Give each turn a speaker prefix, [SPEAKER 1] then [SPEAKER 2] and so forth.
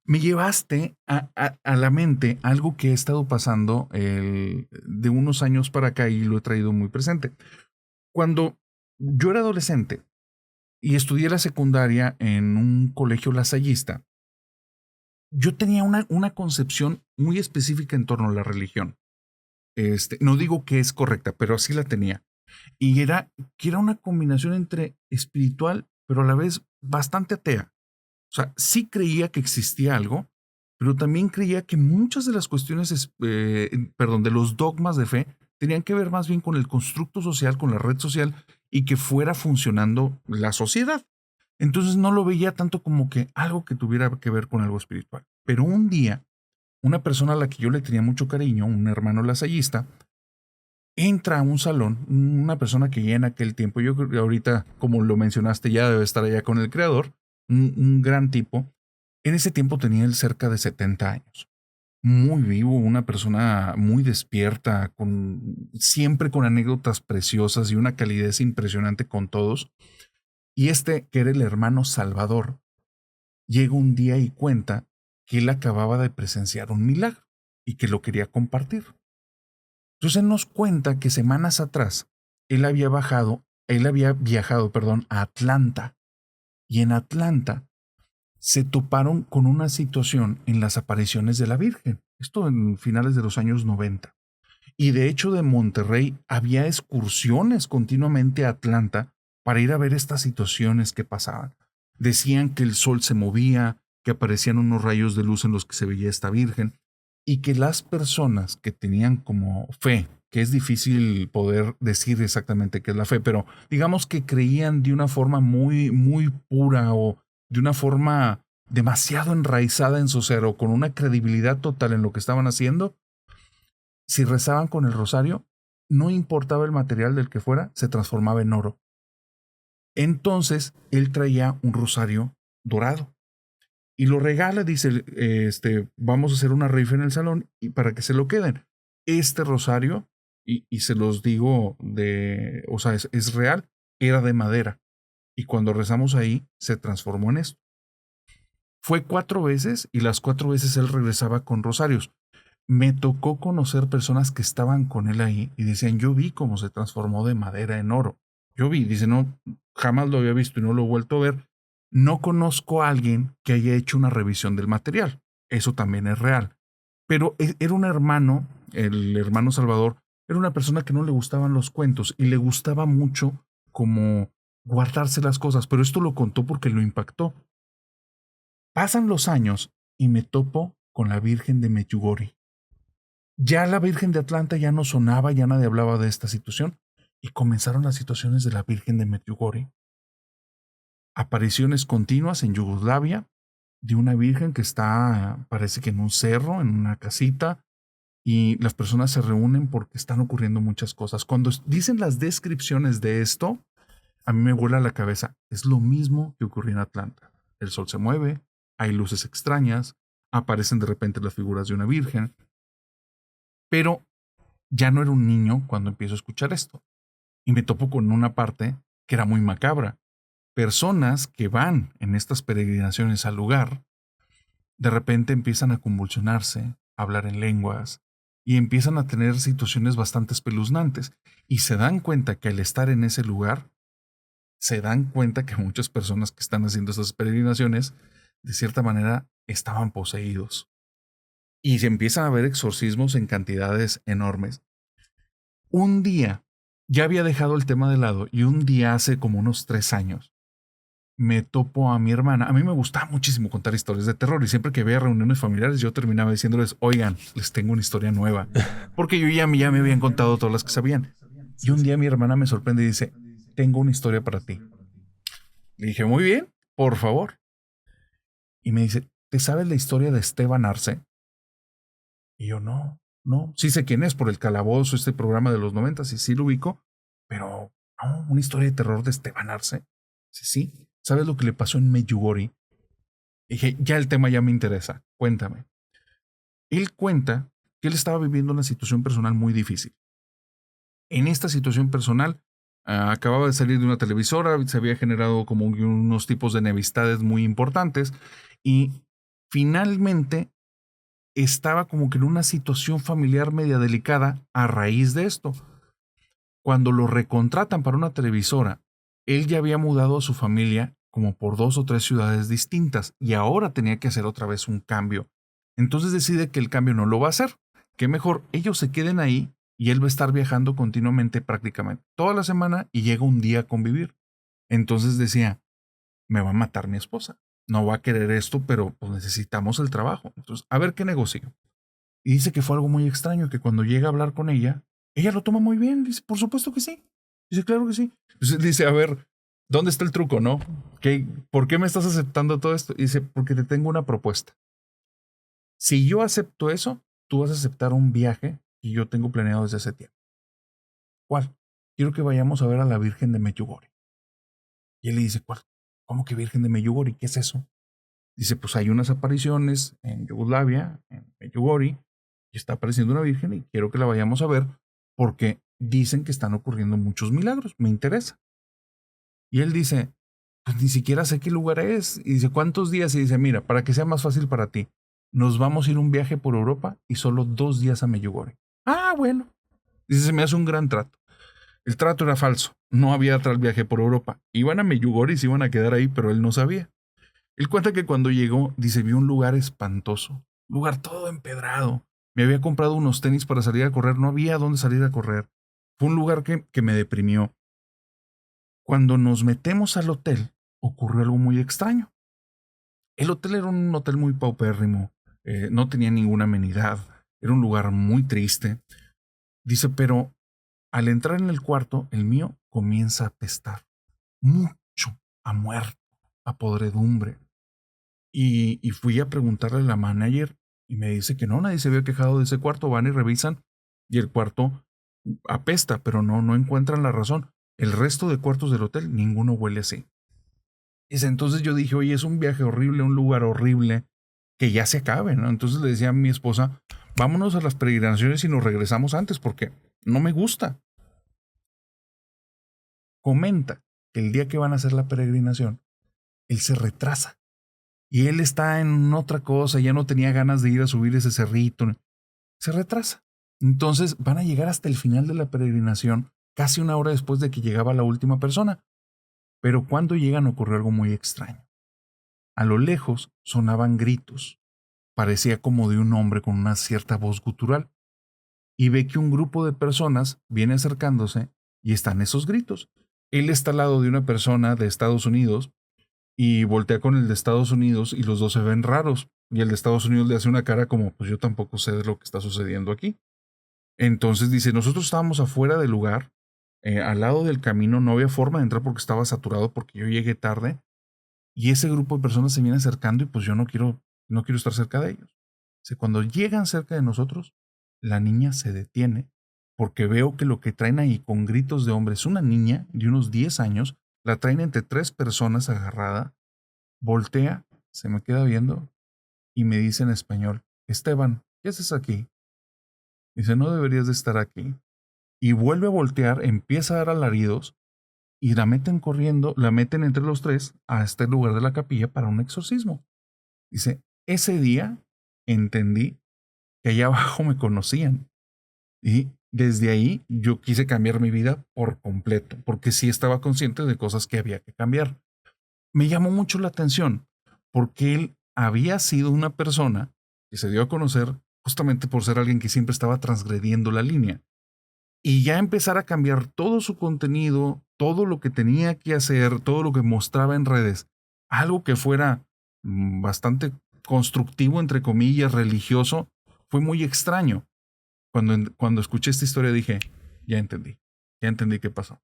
[SPEAKER 1] Me llevaste a la mente algo que he estado pasando de unos años para acá y lo he traído muy presente. Cuando yo era adolescente y estudié la secundaria en un colegio lasallista, yo tenía una concepción muy específica en torno a la religión. No digo que es correcta, pero así la tenía. Y era que era una combinación entre espiritual, pero a la vez bastante atea. O sea, sí creía que existía algo, pero también creía que muchas de las cuestiones, perdón, de los dogmas de fe tenían que ver más bien con el constructo social, con la red social y que fuera funcionando la sociedad. Entonces no lo veía tanto como que algo que tuviera que ver con algo espiritual. Pero un día, una persona a la que yo le tenía mucho cariño, un hermano lasallista, entra a un salón, una persona que ya en aquel tiempo, yo creo que ahorita, como lo mencionaste, ya debe estar allá con el creador, un gran tipo. En ese tiempo tenía él cerca de 70 años. Muy vivo, una persona muy despierta, siempre con anécdotas preciosas y una calidez impresionante con todos. Y que era el hermano Salvador, llega un día y cuenta que él acababa de presenciar un milagro y que lo quería compartir. Entonces él nos cuenta que semanas atrás él había viajado, perdón, a Atlanta y en Atlanta se toparon con una situación en las apariciones de la Virgen. Esto en finales de los años 90. Y de hecho de Monterrey había excursiones continuamente a Atlanta para ir a ver estas situaciones que pasaban. Decían que el sol se movía, que aparecían unos rayos de luz en los que se veía esta Virgen y que las personas que tenían como fe, que es difícil poder decir exactamente qué es la fe, pero digamos que creían de una forma muy, muy pura o de una forma demasiado enraizada en su ser o con una credibilidad total en lo que estaban haciendo, si rezaban con el rosario, no importaba el material del que fuera, se transformaba en oro. Entonces él traía un rosario dorado y lo regala, dice, vamos a hacer una rifa en el salón y para que se lo queden. Este rosario, y se los digo o sea, es real, era de madera. Y cuando rezamos ahí, se transformó en esto. Fue 4 veces y las 4 veces él regresaba con rosarios. Me tocó conocer personas que estaban con él ahí y decían, yo vi cómo se transformó de madera en oro. Yo vi, dice, no, jamás lo había visto y no lo he vuelto a ver. No conozco a alguien que haya hecho una revisión del material. Eso también es real. Pero era un hermano, el hermano Salvador, era una persona que no le gustaban los cuentos y le gustaba mucho como guardarse las cosas, pero esto lo contó porque lo impactó. Pasan los años y me topo con la Virgen de Medjugorje. Ya la Virgen de Atlanta ya no sonaba, ya nadie hablaba de esta situación y comenzaron las situaciones de la Virgen de Medjugorje. Apariciones continuas en Yugoslavia de una Virgen que está, parece que en un cerro, en una casita, y las personas se reúnen porque están ocurriendo muchas cosas. Cuando dicen las descripciones de esto, a mí me vuela la cabeza. Es lo mismo que ocurrió en Atlanta. El sol se mueve, hay luces extrañas, aparecen de repente las figuras de una Virgen, pero ya no era un niño cuando empiezo a escuchar esto. Y me topo con una parte que era muy macabra. Personas que van en estas peregrinaciones al lugar, de repente empiezan a convulsionarse, a hablar en lenguas y empiezan a tener situaciones bastante espeluznantes. Y se dan cuenta que al estar en ese lugar, se dan cuenta que muchas personas que están haciendo estas peregrinaciones, de cierta manera, estaban poseídos. Y se empiezan a ver exorcismos en cantidades enormes. Un día, ya había dejado el tema de lado y un día hace como unos 3 años, me topo a mi hermana. A mí me gustaba muchísimo contar historias de terror y siempre que veía reuniones familiares yo terminaba diciéndoles, oigan, les tengo una historia nueva, porque yo ya me habían contado todas las que sabían. Y un día mi hermana me sorprende y dice, tengo una historia para ti. Le dije, muy bien, por favor. Y me dice, ¿te sabes la historia de Esteban Arce? Y yo, no, no, sí sé quién es por el Calabozo, este programa de los 90, y sí lo ubico, pero no, una historia de terror de Esteban Arce. Sí, sí. ¿Sabes lo que le pasó en Medjugorje? Dije, ya el tema ya me interesa, cuéntame. Él cuenta que él estaba viviendo una situación personal muy difícil. En esta situación personal, acababa de salir de una televisora, se había generado como unos tipos de enemistades muy importantes y Finalmente, estaba como que en una situación familiar media delicada a raíz de esto. Cuando lo recontratan para una televisora, él ya había mudado a su familia como por 2 o 3 ciudades distintas y ahora tenía que hacer otra vez un cambio. Entonces decide que el cambio no lo va a hacer, que mejor ellos se queden ahí y él va a estar viajando continuamente prácticamente toda la semana y llega un día a convivir. Entonces decía, me va a matar mi esposa, no va a querer esto, pero pues necesitamos el trabajo. Entonces, a ver qué negocio. Y dice que fue algo muy extraño, que cuando llega a hablar con ella lo toma muy bien. Dice, por supuesto que sí. Dice, claro que sí. Entonces dice, a ver, ¿dónde está el truco, no? ¿Por qué me estás aceptando todo esto? Y dice, porque te tengo una propuesta. Si yo acepto eso, tú vas a aceptar un viaje que yo tengo planeado desde hace tiempo. ¿Cuál? Quiero que vayamos a ver a la Virgen de Medjugorje. Y él le dice, ¿cuál? ¿Cómo que Virgen de Medjugorje? ¿Qué es eso? Dice, pues hay unas apariciones en Yugoslavia, en Medjugorje, y está apareciendo una virgen y quiero que la vayamos a ver porque dicen que están ocurriendo muchos milagros, me interesa. Y él dice, pues ni siquiera sé qué lugar es. Y dice, ¿cuántos días? Y dice, mira, para que sea más fácil para ti, nos vamos a ir un viaje por Europa y solo 2 días a Medjugorje. Ah, bueno. Dice, se me hace un gran trato. El trato era falso, no había tal viaje por Europa. Iban a Medjugorje y se iban a quedar ahí, pero él no sabía. Él cuenta que cuando llegó, dice, vio un lugar espantoso, lugar todo empedrado. Me había comprado unos tenis para salir a correr, no había dónde salir a correr. Fue un lugar que me deprimió. Cuando nos metemos al hotel, ocurrió algo muy extraño. El hotel era un hotel muy paupérrimo, no tenía ninguna amenidad, era un lugar muy triste. Dice, pero al entrar en el cuarto, el mío comienza a apestar, mucho, a muerto, a podredumbre. Y fui a preguntarle a la manager y me dice que no, nadie se había quejado de ese cuarto. Van y revisan y el cuarto apesta, pero no encuentran la razón. El resto de cuartos del hotel, ninguno huele así. Dice, entonces yo dije, oye, es un viaje horrible, un lugar horrible, que ya se acabe, ¿no? Entonces le decía a mi esposa, vámonos a las peregrinaciones y nos regresamos antes porque no me gusta. Comenta que el día que van a hacer la peregrinación, él se retrasa. Y él está en otra cosa, ya no tenía ganas de ir a subir ese cerrito. Se retrasa. Entonces van a llegar hasta el final de la peregrinación, casi una hora después de que llegaba la última persona. Pero cuando llegan ocurrió algo muy extraño. A lo lejos sonaban gritos. Parecía como de un hombre con una cierta voz gutural. Y ve que un grupo de personas viene acercándose y están esos gritos. Él está al lado de una persona de Estados Unidos y voltea con el de Estados Unidos y los dos se ven raros. Y el de Estados Unidos le hace una cara como, pues yo tampoco sé de lo que está sucediendo aquí. Entonces dice, nosotros estábamos afuera del lugar, al lado del camino, no había forma de entrar porque estaba saturado porque yo llegué tarde y ese grupo de personas se viene acercando y pues yo no quiero estar cerca de ellos. Dice, cuando llegan cerca de nosotros, la niña se detiene porque veo que lo que traen ahí con gritos de hombre es una niña de unos 10 años, la traen entre 3 personas agarrada. Voltea, se me queda viendo y me dice en español, Esteban, ¿qué haces aquí? Dice, no deberías de estar aquí. Y vuelve a voltear, empieza a dar alaridos y la meten corriendo, la meten entre los tres a este lugar de la capilla para un exorcismo. Dice, ese día entendí que allá abajo me conocían y desde ahí yo quise cambiar mi vida por completo, porque sí estaba consciente de cosas que había que cambiar. Me llamó mucho la atención porque él había sido una persona que se dio a conocer justamente por ser alguien que siempre estaba transgrediendo la línea. Y ya empezar a cambiar todo su contenido, todo lo que tenía que hacer, todo lo que mostraba en redes, algo que fuera bastante constructivo, entre comillas, religioso, fue muy extraño. Cuando escuché esta historia dije, ya entendí qué pasó.